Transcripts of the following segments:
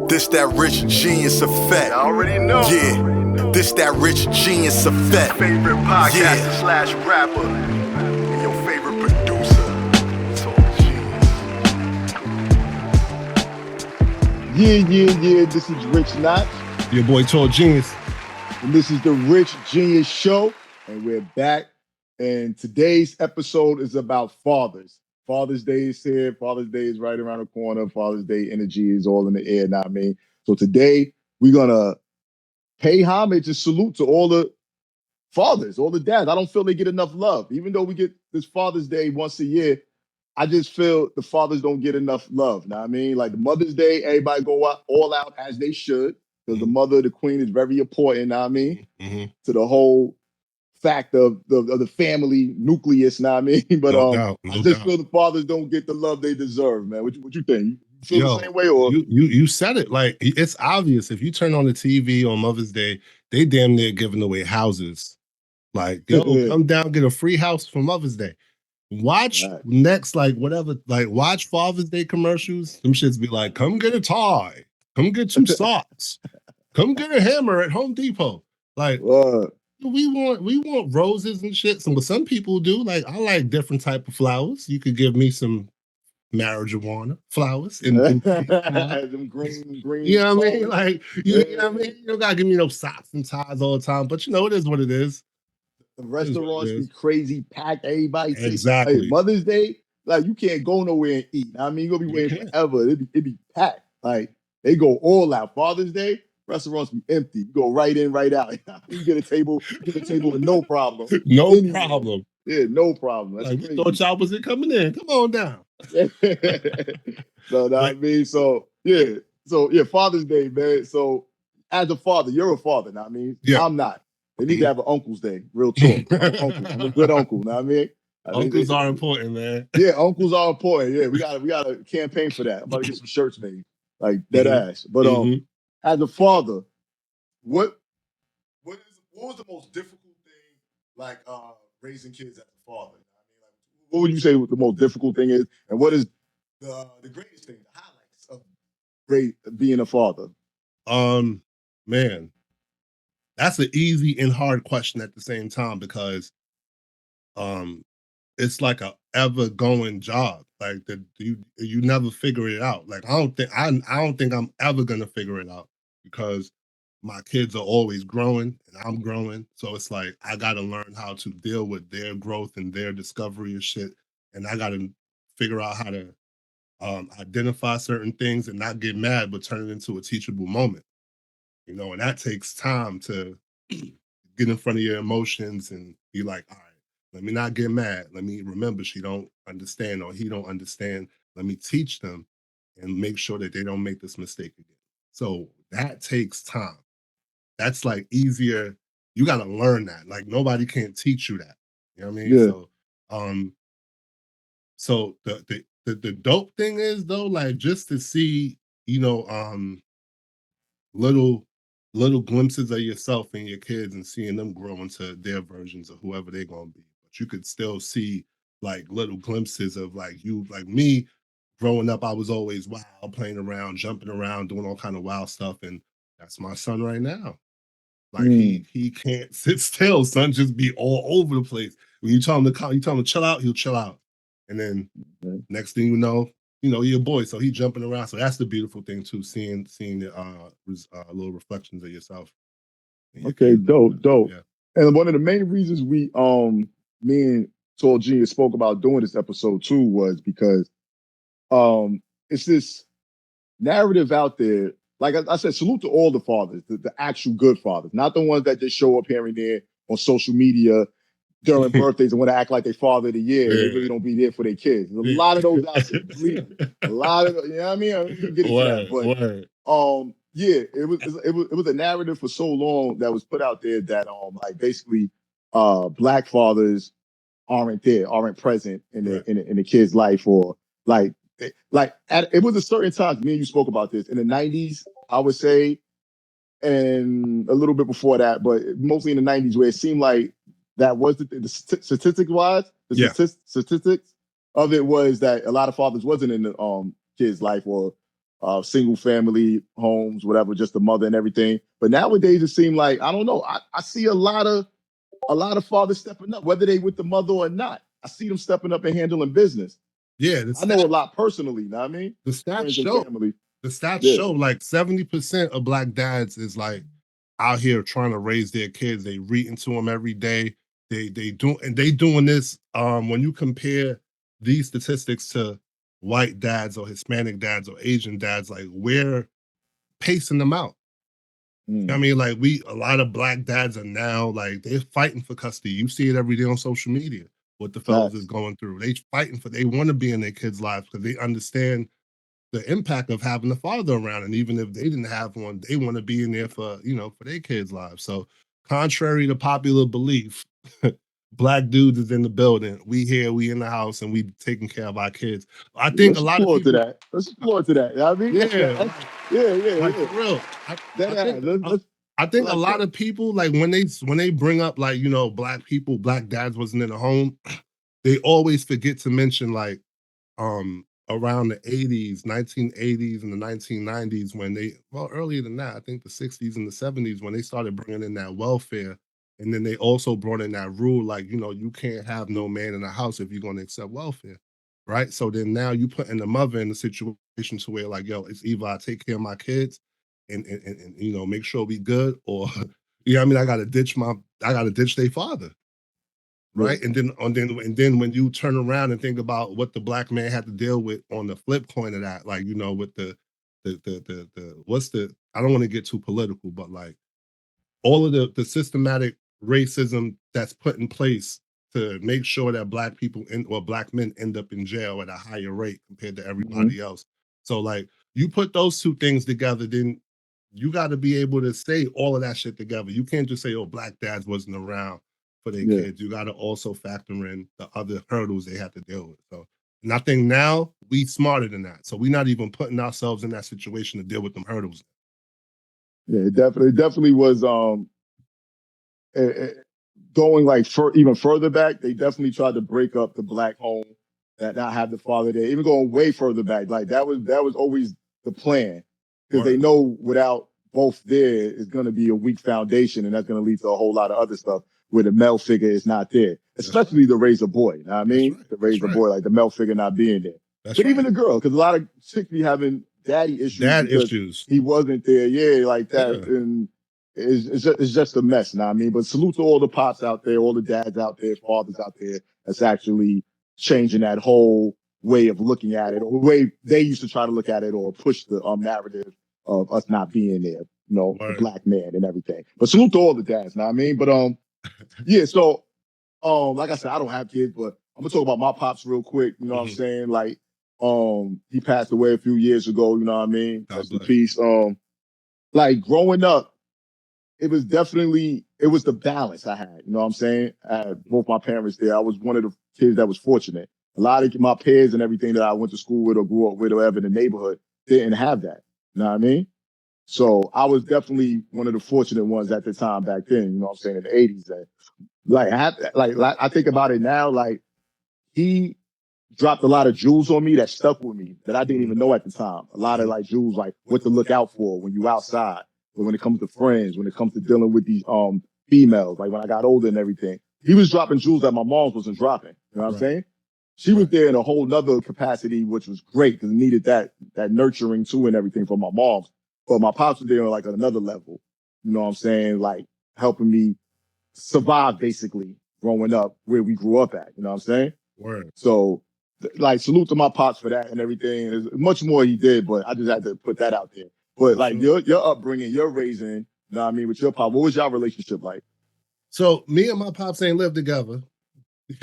This that rich genius effect. I already know. Yeah, this that rich genius effect. Favorite podcaster Yeah. slash rapper. And your favorite producer. Yeah. This is Rich Notch, Your boy Tall Genius. and this is the Rich Genius Show, and we're back. And today's episode is about fathers. Father's Day is here. Father's Day is right around the corner. Father's Day energy is all in the air, know what I mean? So today we're gonna pay homage and salute to all the fathers, all the dads. I don't feel they get enough love, even though we get this Father's Day once a year. I just feel the fathers don't get enough love. Know what I mean? Like the Mother's Day, everybody go out all out as they should, because the mother, the queen, is very important. Know what I mean? To the whole fact of the family nucleus. Know what I mean? But No I just doubt. feel the fathers don't get the love they deserve, man. What you think? You feel Yo, the same way, or you said it. Like, it's obvious. If you turn on the TV on Mother's Day, they damn near giving away houses. Like, yo, come down, get a free house for Mother's Day. Watch Right. next, like whatever, like watch Father's Day commercials. Them shits be like, come get a tie, come get some socks, come get a hammer at Home Depot. Like, we want roses and shit. Some people do. Like, I like different type of flowers. You could give me some marijuana flowers and them green. you know what I mean? flowers. Like, you know what I mean? You don't gotta give me no socks and ties all the time, but you know, it is what it is. The restaurants be crazy, packed, everybody. Exactly. Like Mother's Day, like you can't go nowhere and eat. I mean, you're gonna be waiting forever. It be packed. Like they go all out. Father's Day, restaurants be empty. You go right in, right out. You get a table with no problem. No problem. Yeah, no problem. That's Like, crazy. we thought y'all wasn't coming in. Come on down. So I mean, so Father's Day, man. So as a father, you're a father. Know what I mean, Yeah. I'm not. They need to have an Uncle's Day. Real talk. I'm a good uncle. Know what I mean? Uncles are important, man. Yeah, uncles are important. Yeah, we got a campaign for that. I'm about to get some shirts made, like dead ass. But as a father, what was the most difficult thing, like raising kids as a father? You know what I mean, like, what would you say the most difficult thing is, and what is the greatest thing, the highlights of being a father? Man, that's an easy and hard question at the same time, because it's like a ever going job. Like you never figure it out. Like I don't think I'm ever gonna figure it out, because my kids are always growing and I'm growing. So it's like I gotta learn how to deal with their growth and their discovery of shit. And I gotta figure out how to identify certain things and not get mad, but turn it into a teachable moment. You know, and that takes time to get in front of your emotions and be like, all right, let me not get mad. Let me remember she don't understand or he don't understand. Let me teach them and make sure that they don't make this mistake again. So that takes time. That's like easier. You got to learn that. Like nobody can teach you that. You know what I mean? Yeah. So the dope thing is though, like just to see, you know, little glimpses of yourself and your kids and seeing them grow into their versions of whoever they're gonna be. But you could still see like little glimpses of like you, like me growing up, I was always wild, playing around, jumping around, doing all kind of wild stuff. And that's my son right now. Like he can't sit still, son, just be all over the place. When you tell him to chill out, he'll chill out. And then next thing you know, you're a boy, so he jumping around. So that's the beautiful thing too, seeing the little reflections of yourself. Okay, dope. Yeah. And one of the main reasons me and Tall Genius spoke about doing this episode too was because it's this narrative out there. Like I said, salute to all the fathers, the actual good fathers, not the ones that just show up here and there on social media during birthdays and want to act like they father of the year. And they really don't be there for their kids. There's a lot of those out there. Believe me. A lot of, you know what I mean? I'm gonna get into that, but yeah, it was a narrative for so long that was put out there that like basically black fathers aren't present in the kid's life, or like it was a certain time. Me and you spoke about this in the 90s, I would say, and a little bit before that, but mostly in the 90s, where it seemed like that was the statistics wise, statistics of it was that a lot of fathers wasn't in the kid's life, or single family homes, whatever, just the mother and everything. But nowadays it seems like, I don't know. I see a lot of fathers stepping up, whether they with the mother or not. I see them stepping up and handling business. Yeah, I know a lot personally, you know what I mean? the stats Friends and show family. the stats Yeah. show like 70% of black dads is like out here trying to raise their kids. They reading to them every day. They doing this. When you compare these statistics to white dads or Hispanic dads or Asian dads, like we're pacing them out. I mean, like a lot of black dads are now like they're fighting for custody. You see it every day on social media. What the fellas is going through. They want to be in their kids' lives because they understand the impact of having a father around. And even if they didn't have one, they want to be in there for, for their kids' lives. So contrary to popular belief, black dudes is in the building. We here, we in the house, and we taking care of our kids. I think Let's a lot of applaud to people. that. Let's applaud to that. You know what I mean? Yeah, like Yeah. for real. Let's I think a like lot that. of people like when they bring up like black people, black dads wasn't in the home, they always forget to mention like around the 80s, 1980s and the 1990s when earlier than that, I think the 60s and the 70s when they started bringing in that welfare. And then they also brought in that rule like, you can't have no man in the house if you're going to accept welfare. Right. So then now you putting the mother in a situation to where like, yo, it's either I take care of my kids and make sure we good or I mean, I gotta ditch their father. Yeah. Right. And then when you turn around and think about what the black man had to deal with on the flip coin of that, like, with the what's the I don't want to get too political, but like all of the systematic racism that's put in place to make sure that black people or black men end up in jail at a higher rate compared to everybody else. So like you put those two things together, then you got to be able to say all of that shit together. You can't just say, "Oh, black dads wasn't around for their Yeah. kids." You got to also factor in the other hurdles they had to deal with. So, and I think now we smarter than that. So we're not even putting ourselves in that situation to deal with them hurdles. Yeah, it definitely was eh, going like even further back, they definitely tried to break up the black home that not have the father there. Even going way further back, like that was always the plan because they know without both there is going to be a weak foundation, and that's going to lead to a whole lot of other stuff where the male figure is not there, especially to raise a boy. You know what I mean? Right. To raise a boy, like the male figure not being there. That's But right. even the girl, because a lot of chicks be having daddy issues because he wasn't there. Yeah, like that. Yeah. And it's just a mess, you know what I mean? But salute to all the pops out there, all the dads out there, fathers out there that's actually changing that whole way of looking at it, or the way they used to try to look at it, or push the narrative of us not being there, the black man and everything. But salute to all the dads, you know what I mean? But yeah, so like I said, I don't have kids, but I'm gonna talk about my pops real quick, you know what I'm saying? Like, he passed away a few years ago, you know what I mean? Rest in peace. Like growing up, it was the balance I had. You know what I'm saying? I had both my parents there. I was one of the kids that was fortunate. A lot of my peers and everything that I went to school with or grew up with or ever in the neighborhood didn't have that. You know what I mean? So I was definitely one of the fortunate ones at the time back then, you know what I'm saying, in the 80s. And like I think about it now, like he dropped a lot of jewels on me that stuck with me that I didn't even know at the time. A lot of like jewels, like what to look out for when you outside, but when it comes to friends, when it comes to dealing with these females, like when I got older and everything. He was dropping jewels that my mom wasn't dropping. You know what I'm saying? She was there in a whole nother capacity, which was great because it needed that nurturing too and everything from my mom. But my pops was there on like another level. You know what I'm saying? Like helping me survive basically growing up where we grew up at. You know what I'm saying? Word. So like salute to my pops for that and everything. There's much more he did, but I just had to put that out there. But like your upbringing, your raising, you know what I mean, with your pop, what was your relationship like? So me and my pops ain't lived together.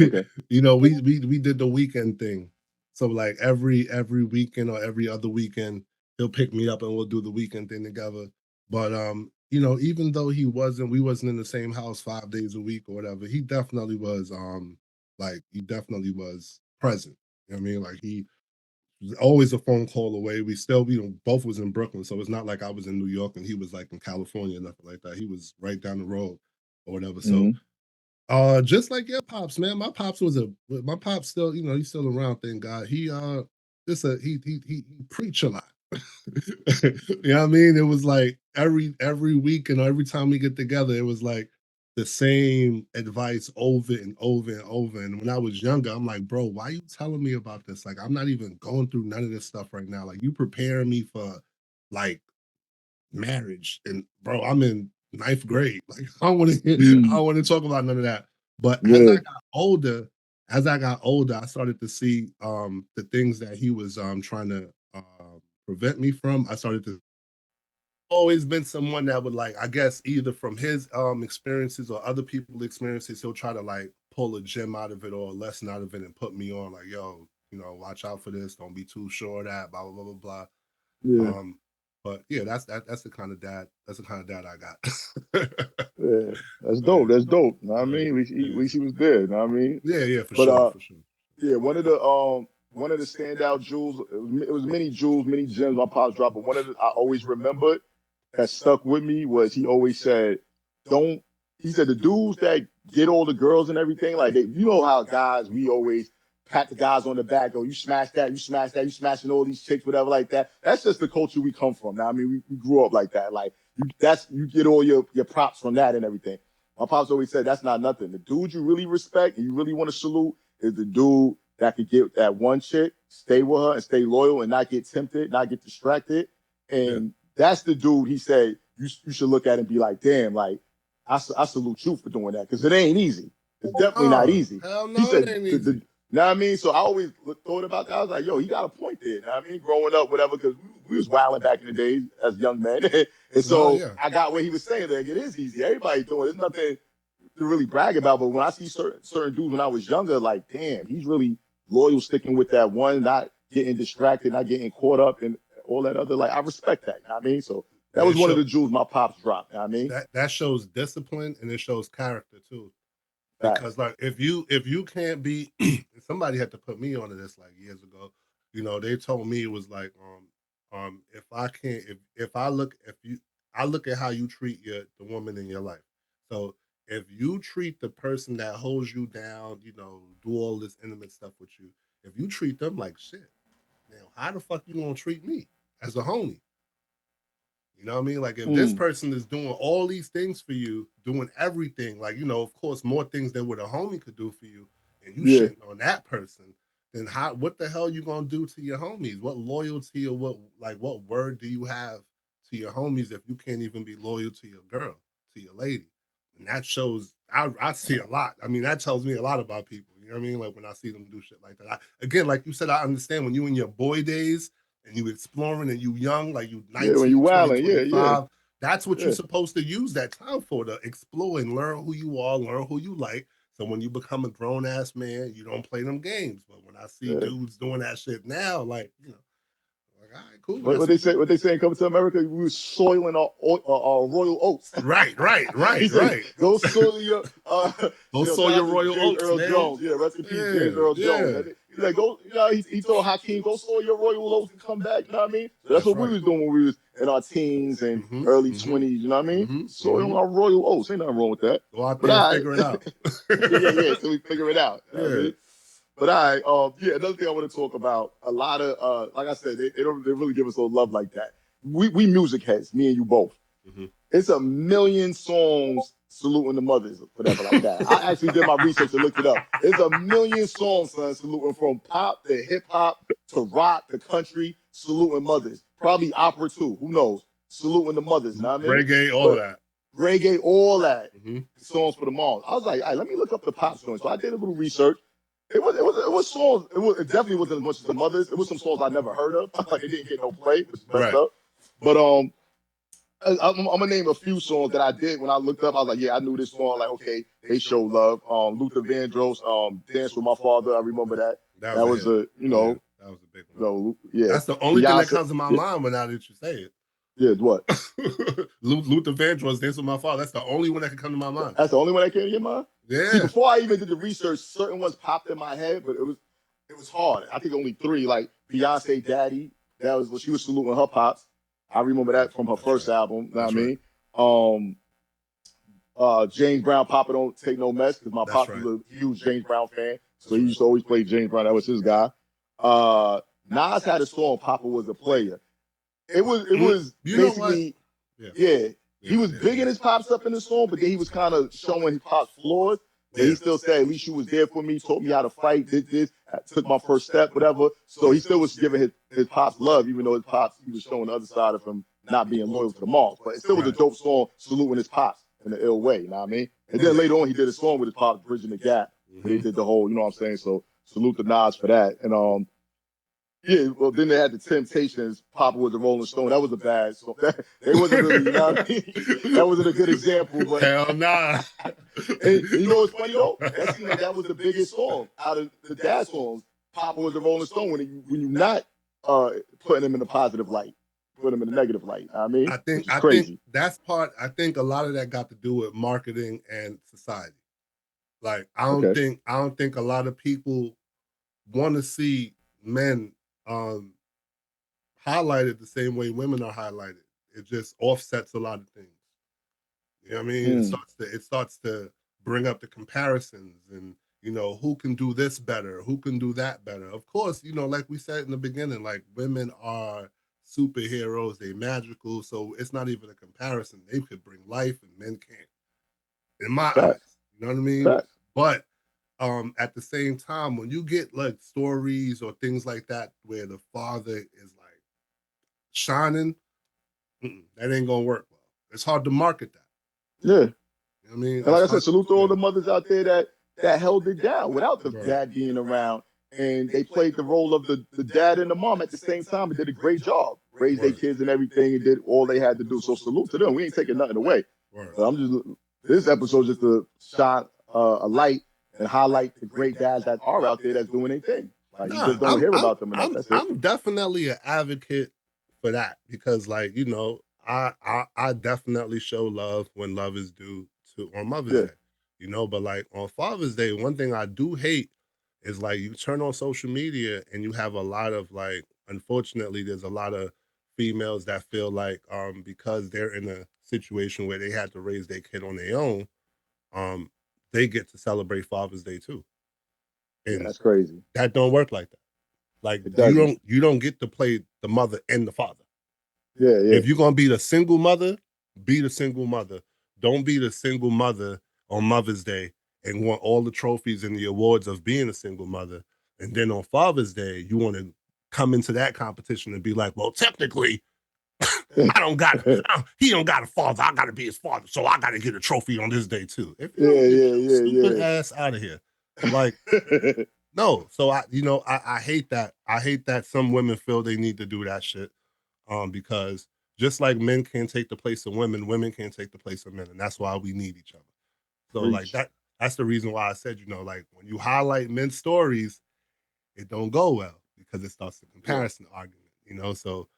Okay. We did the weekend thing. So like every weekend or every other weekend, he'll pick me up and we'll do the weekend thing together. But even though we wasn't in the same house 5 days a week or whatever, he definitely was present. You know what I mean? Like he was always a phone call away. We still, both was in Brooklyn. So it's not like I was in New York and he was like in California, nothing like that. He was right down the road or whatever. So just like your pops, man. My pops still, he's still around, thank God. He preach a lot. You know what I mean? It was like every week and every time we get together, it was like the same advice over and over and over. And when I was younger, I'm like, bro, why are you telling me about this? Like, I'm not even going through none of this stuff right now. Like, you preparing me for like marriage. And bro, I'm in ninth grade. Like, I don't want to talk about none of that. But Yeah. as I got older, I started to see the things that he was trying to prevent me from. I started to always been someone that would like, I guess, either from his experiences or other people's experiences, he'll try to like pull a gem out of it or a lesson out of it and put me on like, yo, you know, watch out for this, don't be too sure of that, blah blah blah blah blah. Yeah. But yeah, that's the kind of dad, I got. Yeah. That's dope. Yeah, That's dope. Know what I yeah, mean? At yeah, least he was there. Know what I mean? yeah, yeah, for But sure, for sure. yeah, one of the standout jewels, it was many jewels, many gems my pops dropped, but one of the I always remembered that stuck with me was he always said, don't, he said the dudes that get all the girls and everything, like they, you know how guys, we always pat the guys on the back, go, you smash that, you smash that, you smashing all these chicks, whatever like that. That's just the culture we come from. Now, I mean, we grew up like that. Like you get all your props from that and everything. My pops always said that's not nothing. The dude you really respect and you really want to salute is the dude that could get that one chick, stay with her and stay loyal and not get tempted, not get distracted. Yeah. And that's the dude he said you should look at and be like, damn, like I salute you for doing that because it ain't easy. It's definitely not No, easy. hell He no, it said, ain't easy. know what I mean? So I always thought about that. I was like, yo, he got a point there. Know what I mean? Growing up, whatever, because we was wilding back in the days as young men. And No, so yeah. I got what he was saying. Like, it is easy. Everybody doing it. There's nothing to really brag about. But when I see certain dudes when I was younger, like, damn, he's really loyal, sticking with that one, not getting distracted, not getting caught up in all that other. Like, I respect that. You know what I mean? So that was It one of show the jewels my pops dropped. You know what I mean? that shows discipline and it shows character too. Facts. Because like if you can't be somebody had to put me onto this like years ago. You know, they told me it was like if I can't if I look if you I look at how you treat the woman in your life. So if you treat the person that holds you down, you know, do all this intimate stuff with you, if you treat them like shit, now how the fuck you gonna treat me as a homie? You know what I mean? Like if this Mm, person is doing all these things for you, doing everything, like you know, of course, more things than what a homie could do for you, and you yeah. shitting on that person, then how? What the hell you gonna do to your homies? What loyalty or what word do you have to your homies if you can't even be loyal to your girl, to your lady? And that shows. I see a lot. I mean, that tells me a lot about people. You know what I mean? Like when I see them do shit like that. Again, like you said, I understand when you in your boy days and you exploring and you young, like you Yeah, when you 19, 20, wilding, yeah, yeah, 25, that's what you're yeah, supposed to use that time for, to explore and learn who you are, learn who you like. So when you become a grown ass man, you don't play them games. But when I see yeah. dudes doing that shit now, like, you know, like, all right, cool, What that's they what say? you What they say in Coming to America? We were soiling our royal oats. right, right, He right, said, right. "Go soil your." Go Shout sow your out to royal James oats, Earl man. Jones. Yeah, rest in peace, James Yeah, Earl Jones. yeah. He's like, go. You know, he told Hakeem, "Go soil your royal oats and come back." You know what I mean? So that's That's what we right. was doing when we was in our teens and Mm-hmm. early Mm-hmm. 20s. You know what I mean? Mm-hmm. Soiling Mm-hmm. our royal oats. Ain't nothing wrong with that. Go out But there and I, figure it out. yeah, yeah. So we figure it out. You know what I Yeah. mean? But yeah, another thing I want to talk about, a lot of, like I said, they really give us a little love like that. We music heads, me and you both. Mm-hmm. It's a million songs saluting the mothers, whatever like that. I actually did my research and looked it up. It's a million songs, son, saluting from pop to hip hop to rock to country, saluting mothers. Probably opera too. Who knows? Saluting the mothers. You know what I mean? Reggae, all of But that. reggae, all that Mm-hmm. songs for the moms. I was like, all right, let me look up the pop songs. So I did a little research. It was songs. It definitely wasn't as much as the mothers. It was some songs I never heard of. Like it didn't get no play, which is messed Right. up. But I'm gonna name a few songs that I did when I looked up. I was like, yeah, I knew this song. Like, okay, they show love. Luther Vandross, Dance with My Father. I remember that. That was That a was hit. a, Yeah, that was a big one. yeah. That's the only thing that Beyonce, comes to my yeah, mind when now that you say yeah. What? it. Luther Vandross, Dance with My Father. That's the only one that can come to my mind. That's the only one that came to your mind. See, Yeah. before I even did the research, certain ones popped in my head, but it was hard. I think only three. Like Beyonce, Daddy. That was what she was saluting her pops. I remember that from her That's first right. album. You know what I That's right. mean? James Brown, Papa Don't Take No Mess, because my That's pops right. was a huge James Brown fan, so That's he right. used to always play James Brown. That was his guy. Nas had a song, Papa Was a Player. it was You know what? basically, yeah. He was bigging his pops up in the song, but then he was kind of showing his pops flaws. But he still said, at least you was there for me, taught me how to fight, did this, took my first step, whatever. So he still was giving his pops love, even though his pops, he was showing the other side of him not being loyal to the moms. But it still was a dope song, saluting his pops in an ill way, you know what I mean? And then later on, he did a song with his pops, Bridging the Gap, where they did the whole, you know what I'm saying? So salute the Nas for that. And yeah, well, then they had the Temptations. Papa was a Rolling Stone. That was a bad song. They wasn't really, you know what I mean? That wasn't a good example. But hell nah. and you know what's funny though? That seemed like that was the biggest song out of the dad songs. Papa was a Rolling Stone when you not putting him in a positive light, putting him in a negative light. I mean, which is crazy. Think that's part. I think a lot of that got to do with marketing and society. Like I don't think a lot of people want to see men highlighted the same way women are highlighted. It just offsets a lot of things. You know what I mean? It starts to bring up the comparisons and who can do this better, who can do that better. Of course, like we said in the beginning, like women are superheroes, they magical, so it's not even a comparison. They could bring life and men can't. In my eyes. You know what I mean? But at the same time, when you get like stories or things like that where the father is like shining, that ain't gonna work well. It's hard to market that. Yeah. You know what I mean? And like I said, salute to all the mothers out there that held it down without the dad being around. And they played the role of the dad and the mom at the same time and did a great job. Raised their kids and everything and did all they had to do. So salute to them. We ain't taking nothing away. But this episode just to shine a light and highlight the great dads that are out there that's doing their thing. Like you just don't hear about them enough. That's it. I'm definitely an advocate for that because, like, I definitely show love when love is due on Mother's Day, but like on Father's Day, one thing I do hate is like you turn on social media and you have a lot of like, unfortunately, there's a lot of females that feel like because they're in a situation where they had to raise their kid on their own, they get to celebrate Father's Day too. And that's crazy. That don't work like that. Like you don't get to play the mother and the father. Yeah. If you're gonna be the single mother, be the single mother. Don't be the single mother on Mother's Day and want all the trophies and the awards of being a single mother. And then on Father's Day, you want to come into that competition and be like, well, technically, he don't got a father. I got to be his father, so I got to get a trophy on this day too. If you don't get your stupid ass out of here, like. No, so I hate that. I hate that some women feel they need to do that shit. Because just like men can't take the place of women, women can't take the place of men, and that's why we need each other. So like that's the reason why I said, like when you highlight men's stories, it don't go well because it starts the comparison argument, So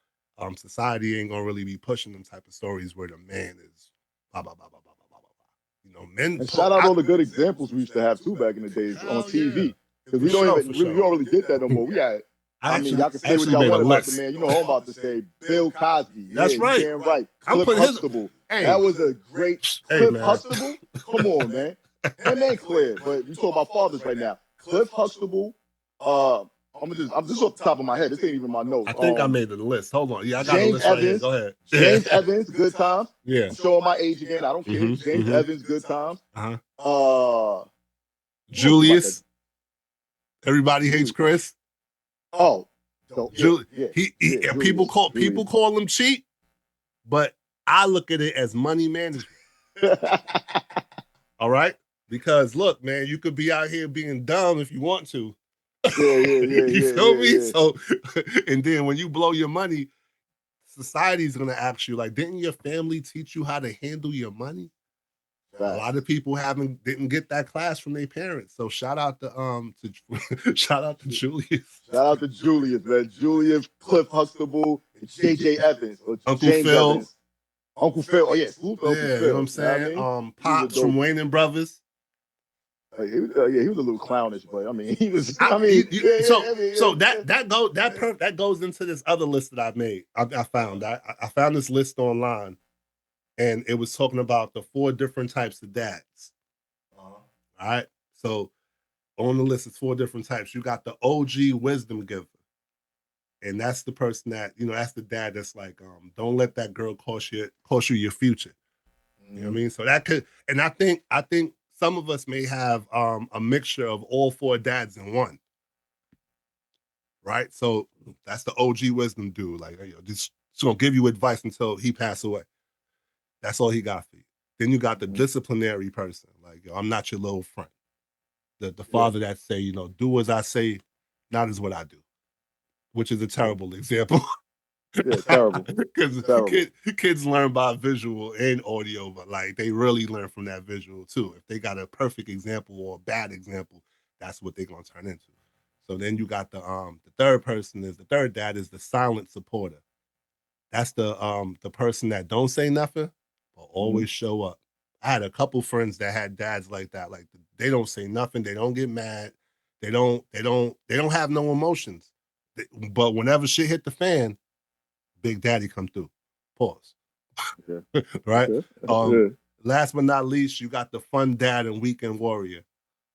society ain't gonna really be pushing them type of stories where the man is blah blah blah blah blah blah blah blah. Men. And shout out all the good examples we used to have too back in the days on TV. Because we don't really get that no more. We had, y'all can say what y'all want about the man. You know what I'm about to say. Bill Cosby. That's right. Damn right. Cliff Huxtable. That was a great Cliff Huxtable. Come on, man. Him and Cliff. But you talk about fathers right now. Cliff Huxtable. I'm just off the top of my head. This ain't even my notes. I think I made the list. Hold on. Yeah, I got James a list right here. Go ahead. James Evans, Good Times. Yeah. I'm showing my age again. I don't care. James Evans, Good Times. Julius. Everybody hates Chris. Oh, people call him cheap, but I look at it as money management. All right, because look, man, you could be out here being dumb if you want to. You feel me? So, and then when you blow your money, society's gonna ask you, like, didn't your family teach you how to handle your money? A lot of people didn't get that class from their parents. So shout out to shout out to Julius. Shout out to Julius, man. Julius, Cliff Huxtable, and JJ Evans, or Uncle James Phil. Evans. Uncle Phil. Oh yeah, salute to Uncle Phil. You know what I'm saying? Pops from Wayne and Brothers. He was a little clownish, but I mean, he was. That goes into this other list that I made. I found this list online, and it was talking about the 4 different types of dads. All right, so on the list is 4 different types. You got the OG wisdom giver. And that's the person that, that's the dad that's like, don't let that girl cost you your future. You know what I mean? So that could, and I think some of us may have a mixture of all four dads in one. Right? So that's the OG wisdom dude. Like, just gonna give you advice until he pass away. That's all he got for you. Then you got the disciplinary person. Like, I'm not your little friend. The father that say, do as I say, not as what I do, which is a terrible example. Yeah, terrible. Because kids learn by visual and audio, but like they really learn from that visual too. If they got a perfect example or a bad example, that's what they're gonna turn into. So then you got the third person is the third dad is the silent supporter. That's the person that don't say nothing but always show up. I had a couple friends that had dads like that. Like they don't say nothing, they don't get mad, they don't have no emotions. But whenever shit hit the fan, Big Daddy come through. Pause. Okay. Right? Yeah. Last but not least, you got the fun dad and weekend warrior.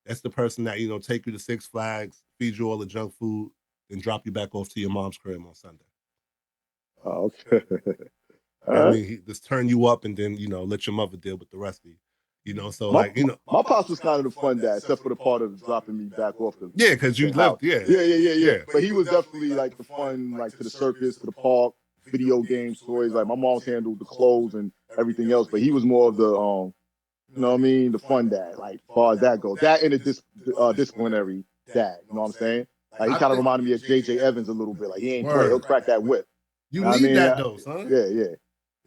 That's the person that, take you to Six Flags, feed you all the junk food, then drop you back off to your mom's crib on Sunday. Oh, okay. I mean, he just turn you up and then, let your mother deal with the rest of you. So my pops was kind of the fun dad, except for the part of dropping me back off the yeah, because you lived, yeah. But he was definitely like the fun, like to the circus, to the park, video games, toys. Like my mom's handled the clothes and everything else, but he was more of the you know what I mean, the fun dad. Like as far as that goes, that and a disciplinary dad. You know what I'm saying? Like he kind of reminded me of J.J. Evans a little bit. Like he ain't play, he'll crack that whip. You need that though, son. Yeah.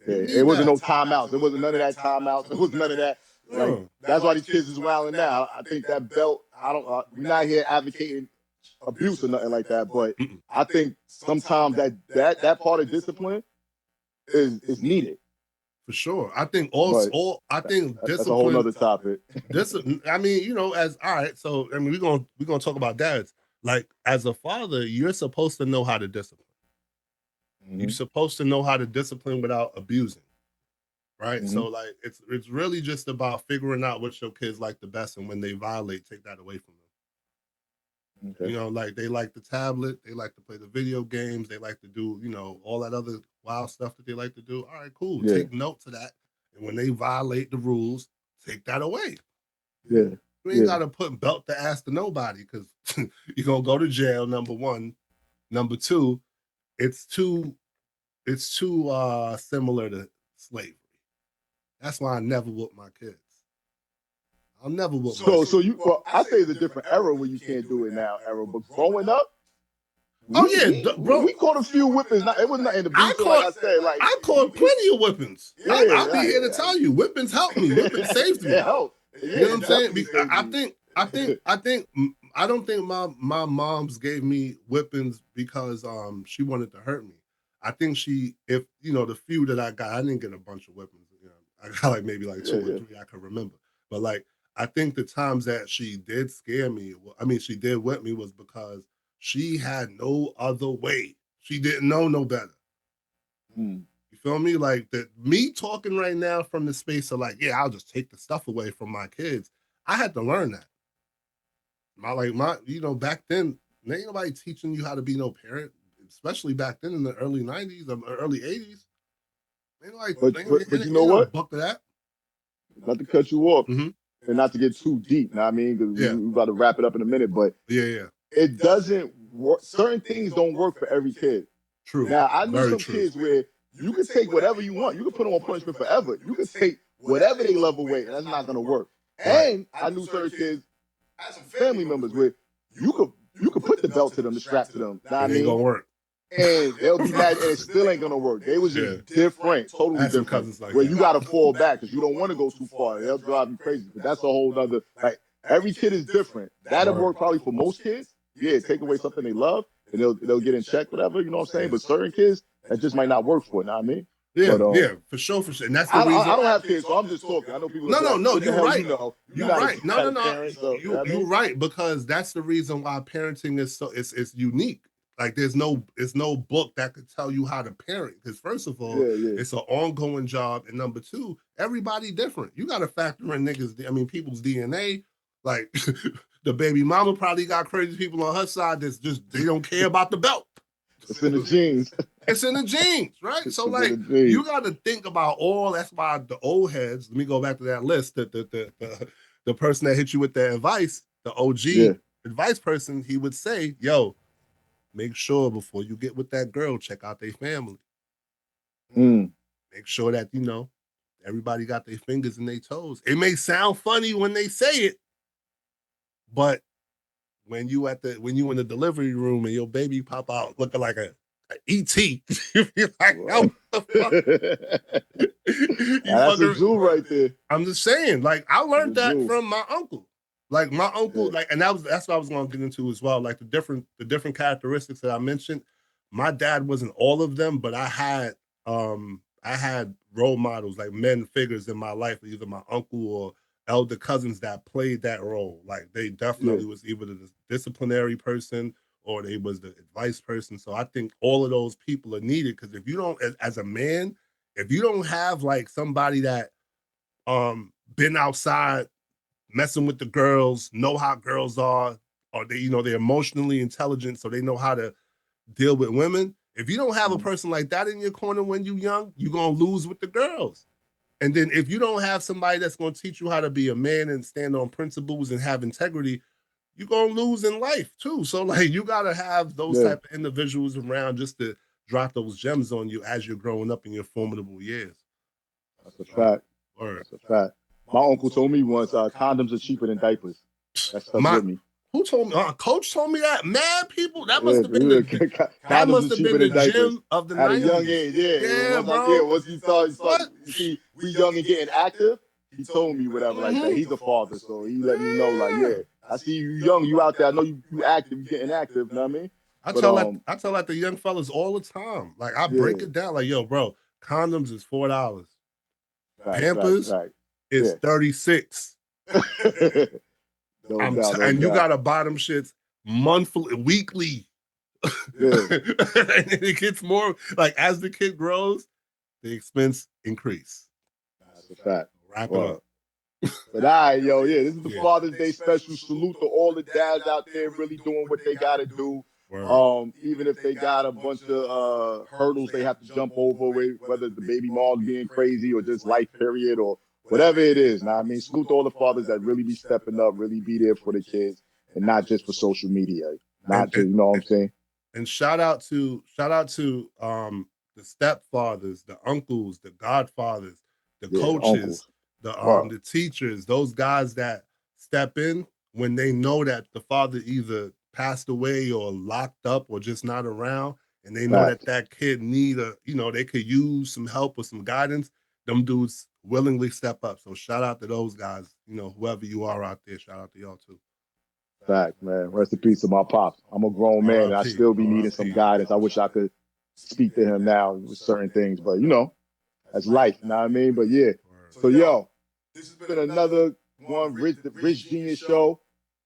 It wasn't no timeouts. It wasn't none of that timeouts. It was none of that. Like that's why these kids is wilding now. I think that belt. We're not here advocating abuse or nothing like that, but I think sometimes that part of discipline is needed. For sure. I think discipline. That's a whole nother topic. I mean, as all right. So I mean, we're gonna talk about dads. Like as a father, you're supposed to know how to discipline. You're supposed to know how to discipline without abusing, right? So like it's really just about figuring out what your kids like the best, and when they violate, take that away from them. Okay. Like they like the tablet, they like to play the video games, they like to do all that other wild stuff that they like to do. All right, cool. Yeah. Take note to that, and when they violate the rules, take that away. Yeah. You ain't gotta put belt to ass to nobody because you're gonna go to jail. Number one, number two. It's too similar to slavery. That's why I never whoop my kids. I'll never whoop my kids. So I say it's a different era where you can't do it now, but growing up, we caught a few whippings. It was nothing abusive, like I said. Like I caught plenty of whippings. Yeah, I'll be here to tell you, whippings helped me. Whippings saved me. It helped. You know what I'm saying? I don't think my mom's gave me whippings because she wanted to hurt me. I think if the few that I got, I didn't get a bunch of whippings. I got like maybe like two or three I can remember. But like I think the times that she did scare me, she did whip me was because she had no other way. She didn't know no better. You feel me? Like me talking right now from the space of like, yeah, I'll just take the stuff away from my kids. I had to learn that. Back then, ain't nobody teaching you how to be no parent, especially back then in the early 90s or early 80s. But you know what? Book of that. Not to cut you off and not to get too deep, you know what I mean? Because we're about to wrap it up in a minute, but it doesn't work. Certain things don't work for every kid. True. Now, I knew some kids where you can take whatever you want. You can put them on punishment forever. You can take whatever they love away, and that's not going to work. And I knew certain kids, I had some family members where you could put the belt to them, the strap to them. Know what I mean? It ain't gonna work. And they'll be mad, and it still ain't gonna work. They was just different, totally different. Like where you gotta fall back because you don't want to go too far. They'll drive you crazy. But that's a whole other. Like every kid is different. That'll work probably for most kids. Yeah, take away something they love, and they'll get in check, whatever. You know what I'm saying? But certain kids, that just might not work for. Know what I mean? Yeah, for sure. And that's the reason. I don't have kids, so I'm just talking. I know people. No, you're right. You're right. No. You're right, because that's the reason why parenting is so it's unique. Like there's no book that could tell you how to parent. Because first of all, it's an ongoing job, and number two, everybody different. You got to factor in people's DNA. Like the baby mama probably got crazy people on her side that's just they don't care about the belt. It's in the genes. It's in the genes, right? So, It's like, in the genes. you got to think about all. That's why the old heads. Let me go back to that list. The person that hit you with the advice, the OG advice person, he would say, "Yo, make sure before you get with that girl, check out their family. Make sure that everybody got their fingers and their toes. It may sound funny when they say it, but when you in the delivery room and your baby pop out looking like a ET, you be like, oh, what the fuck? That's a jewel right there. I'm just saying, like, I learned that from my uncle. Like, my uncle, like, and that's what I was going to get into as well. Like, the different characteristics that I mentioned. My dad wasn't all of them, but I had role models, like men figures in my life, either my uncle or elder cousins that played that role. Like, they definitely was either the disciplinary person or they was the advice person. So I think all of those people are needed, because if you don't, as a man, if you don't have like somebody that been outside messing with the girls, know how girls are, or they're emotionally intelligent, so they know how to deal with women. If you don't have a person like that in your corner when you're young, you're going to lose with the girls. And then if you don't have somebody that's going to teach you how to be a man and stand on principles and have integrity, you're going to lose in life too. So, like, you got to have those type of individuals around just to drop those gems on you as you're growing up in your formidable years. That's a fact. That's a fact. My uncle told me once, condoms are cheaper than diapers. That stuck with me. Who told me? Coach told me that. Mad people. That must have been the gym of the 90s. At a young age, bro. Once he you see, we young and getting active, he told me whatever like that. He's a father, so he let me know, like, I see you young, you out there. I know you active, you getting active. You know what I mean? I tell the young fellas all the time. Like, I break it down. Like, yo, bro, condoms is $4. Pampers is $36. And you gotta buy them shits monthly, weekly. And it gets more, like, as the kid grows, the expense increase. That's a fact. Wrap it up. But this is the Father's Day special. Salute to all the dads out there really doing what they gotta do. Even if they got a bunch of hurdles they have to jump over, whether the baby mom being crazy or just life period or whatever it is. Now, I mean, salute to all the fathers that really be stepping up, really be there for the kids, and not just for social media. You know what I'm saying? And shout out to the stepfathers, the uncles, the godfathers, the coaches, the teachers, those guys that step in when they know that the father either passed away or locked up or just not around, and they know that kid need they could use some help or some guidance. Them dudes willingly step up. So shout out to those guys, whoever you are out there, shout out to y'all too. Fact, man. Rest in peace to my pops. I'm a grown man and I still be needing some guidance. I wish I could speak to him now with certain things, but that's life, you know what I mean? But so this has been another one, the Rich Genius Show.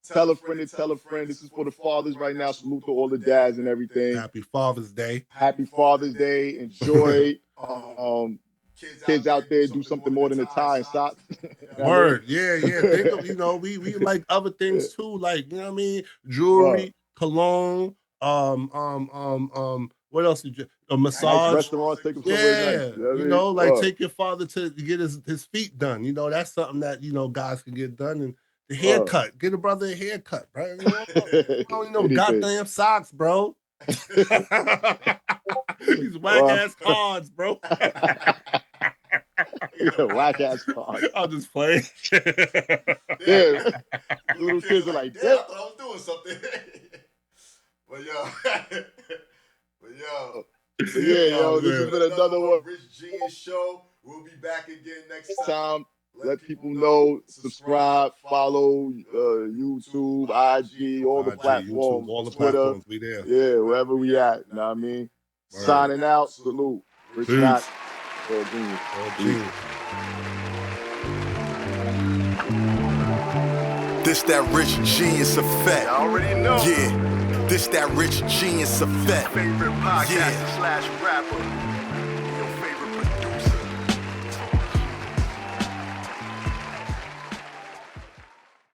Tell a friend and tell a friend. This is for the fathers right now. Salute to all the dads and everything. Happy Father's Day. Happy Father's Day. Enjoy. Kids out there, do something more than a tie and socks. Word. Yeah. Think of, we like other things too, like, jewelry, cologne, what else did you a massage? Nice restaurants, take them somewhere nice. Take your father to get his feet done. That's something that guys can get done. And the haircut, get a brother a haircut, bro. I don't know goddamn socks, bro. These whack ass cards, bro. Whack ass cards. I'll just play. Little kids are like, I thought I was doing something. This has been another one. Rich Genius Show. We'll be back again next time. Let people know, subscribe, follow YouTube, IG, all the platforms, YouTube, all the Twitter, platforms, we there. Yeah, wherever we at, you know what I mean? Word. Signing out, salute. Rich Scott, all genius. This that rich genius effect. I already know. Yeah, this that rich genius effect. Favorite podcaster / rapper.